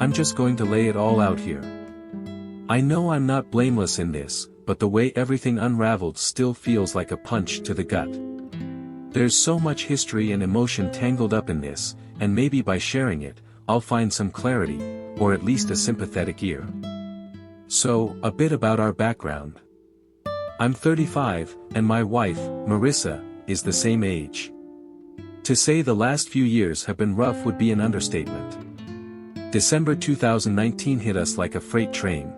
I'm just going to lay it all out here. I know I'm not blameless in this, but the way everything unraveled still feels like a punch to the gut. There's so much history and emotion tangled up in this, and maybe by sharing it, I'll find some clarity, or at least a sympathetic ear. So, a bit about our background. I'm 35, and my wife, Marissa, is the same age. To say the last few years have been rough would be an understatement. December 2019 hit us like a freight train.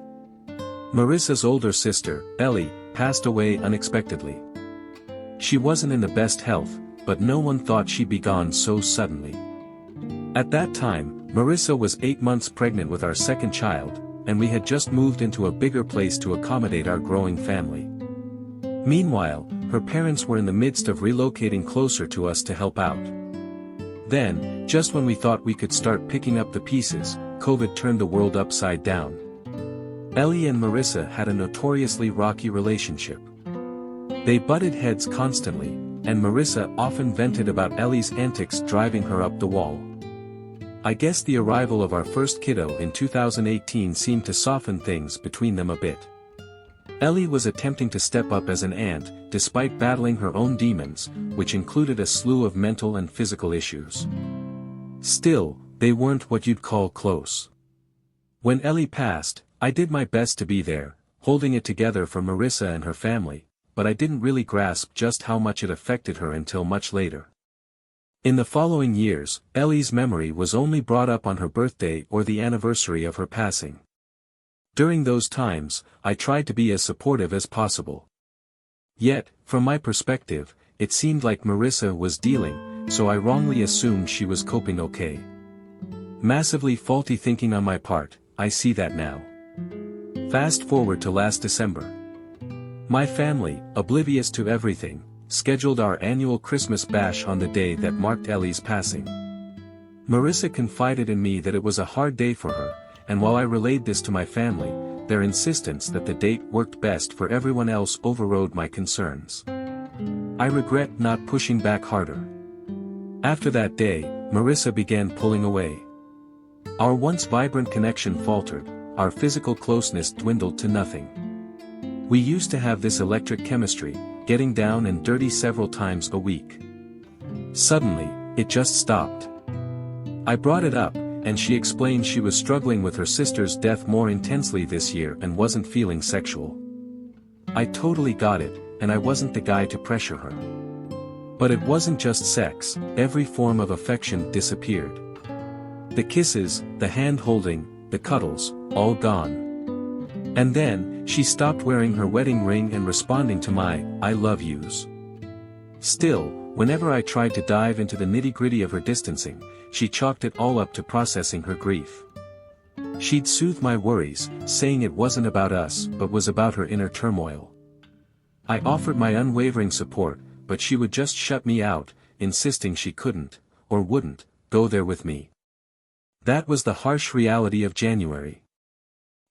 Marissa's older sister, Ellie, passed away unexpectedly. She wasn't in the best health, but no one thought she'd be gone so suddenly. At that time, Marissa was 8 months pregnant with our second child, and we had just moved into a bigger place to accommodate our growing family. Meanwhile, her parents were in the midst of relocating closer to us to help out. Then, just when we thought we could start picking up the pieces, COVID turned the world upside down. Ellie and Marissa had a notoriously rocky relationship. They butted heads constantly, and Marissa often vented about Ellie's antics driving her up the wall. I guess the arrival of our first kiddo in 2018 seemed to soften things between them a bit. Ellie was attempting to step up as an aunt, despite battling her own demons, which included a slew of mental and physical issues. Still, they weren't what you'd call close. When Ellie passed, I did my best to be there, holding it together for Marissa and her family, but I didn't really grasp just how much it affected her until much later. In the following years, Ellie's memory was only brought up on her birthday or the anniversary of her passing. During those times, I tried to be as supportive as possible. Yet, from my perspective, it seemed like Marissa was dealing, so I wrongly assumed she was coping okay. Massively faulty thinking on my part, I see that now. Fast forward to last December. My family, oblivious to everything, scheduled our annual Christmas bash on the day that marked Ellie's passing. Marissa confided in me that it was a hard day for her, and while I relayed this to my family, their insistence that the date worked best for everyone else overrode my concerns. I regret not pushing back harder. After that day, Marissa began pulling away. Our once vibrant connection faltered, our physical closeness dwindled to nothing. We used to have this electric chemistry, getting down and dirty several times a week. Suddenly, it just stopped. I brought it up, and she explained she was struggling with her sister's death more intensely this year and wasn't feeling sexual. I totally got it, and I wasn't the guy to pressure her. But it wasn't just sex, every form of affection disappeared. The kisses, the hand-holding, the cuddles, all gone. And then, she stopped wearing her wedding ring and responding to my, "I love yous." Still, whenever I tried to dive into the nitty-gritty of her distancing, she chalked it all up to processing her grief. She'd soothe my worries, saying it wasn't about us but was about her inner turmoil. I offered my unwavering support, but she would just shut me out, insisting she couldn't, or wouldn't, go there with me. That was the harsh reality of January.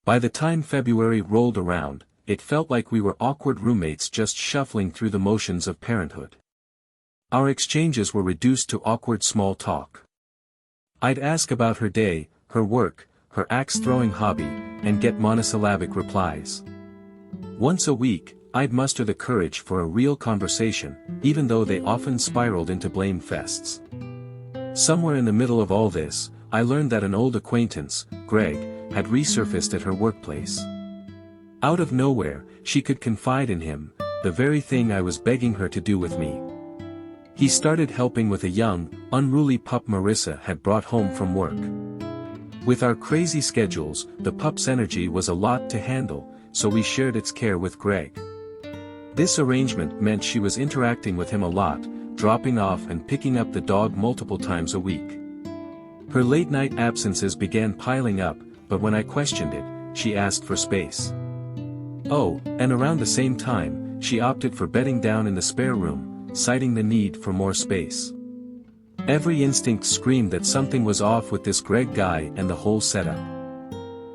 By the time February rolled around, it felt like we were awkward roommates just shuffling through the motions of parenthood. Our exchanges were reduced to awkward small talk. I'd ask about her day, her work, her axe-throwing hobby, and get monosyllabic replies. Once a week, I'd muster the courage for a real conversation, even though they often spiraled into blame fests. Somewhere in the middle of all this, I learned that an old acquaintance, Greg, had resurfaced at her workplace. Out of nowhere, she could confide in him, the very thing I was begging her to do with me. He started helping with a young, unruly pup Marissa had brought home from work. With our crazy schedules, the pup's energy was a lot to handle, so we shared its care with Greg. This arrangement meant she was interacting with him a lot, dropping off and picking up the dog multiple times a week. Her late-night absences began piling up, but when I questioned it, she asked for space. Oh, and around the same time, she opted for bedding down in the spare room, citing the need for more space. Every instinct screamed that something was off with this Greg guy and the whole setup.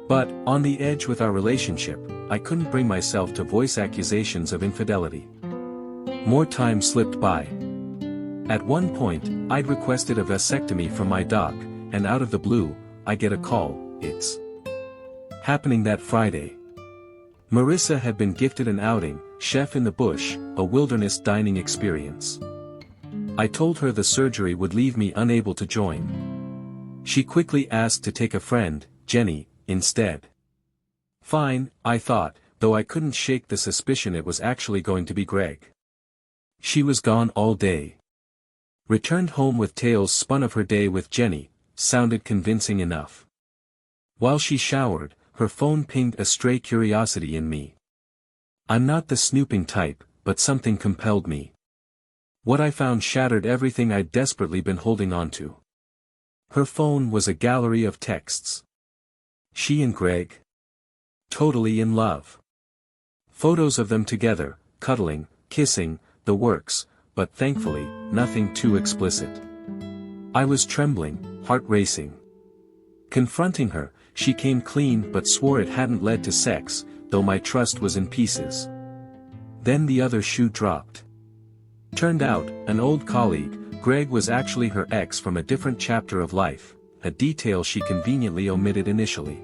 But, on the edge with our relationship, I couldn't bring myself to voice accusations of infidelity. More time slipped by. At one point, I'd requested a vasectomy from my doc, and out of the blue, I get a call, It's happening that Friday. Marissa had been gifted an outing, Chef in the Bush, a wilderness dining experience. I told her the surgery would leave me unable to join. She quickly asked to take a friend, Jenny, instead. Fine, I thought, though I couldn't shake the suspicion it was actually going to be Greg. She was gone all day. Returned home with tales spun of her day with Jenny, sounded convincing enough. While she showered, her phone pinged a stray curiosity in me. I'm not the snooping type, but something compelled me. What I found shattered everything I'd desperately been holding on to. Her phone was a gallery of texts. She and Greg. Totally in love. Photos of them together, cuddling, kissing, the works, but thankfully, nothing too explicit. I was trembling, heart racing. Confronting her, she came clean but swore it hadn't led to sex, though my trust was in pieces. Then the other shoe dropped. Turned out, an old colleague, Greg was actually her ex from a different chapter of life, a detail she conveniently omitted initially.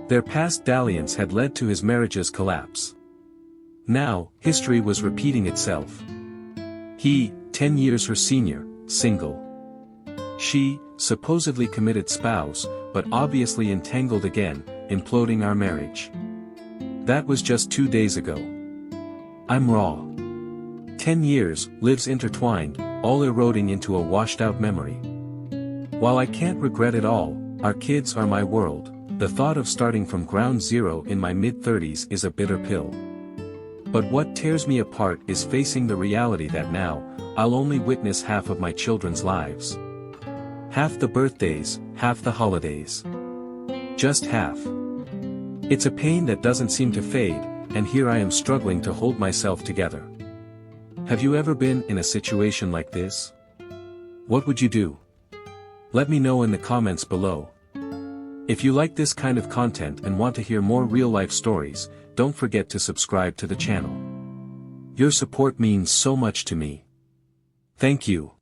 Their past dalliance had led to his marriage's collapse. Now, history was repeating itself. He, 10 years her senior, single. She, supposedly committed spouse, but obviously entangled again, imploding our marriage. That was just 2 days ago. I'm raw. 10 years, lives intertwined, all eroding into a washed-out memory. While I can't regret it all, our kids are my world, the thought of starting from ground zero in my mid-30s is a bitter pill. But what tears me apart is facing the reality that now, I'll only witness half of my children's lives. Half the birthdays, half the holidays. Just half. It's a pain that doesn't seem to fade, and here I am struggling to hold myself together. Have you ever been in a situation like this? What would you do? Let me know in the comments below. If you like this kind of content and want to hear more real-life stories, don't forget to subscribe to the channel. Your support means so much to me. Thank you.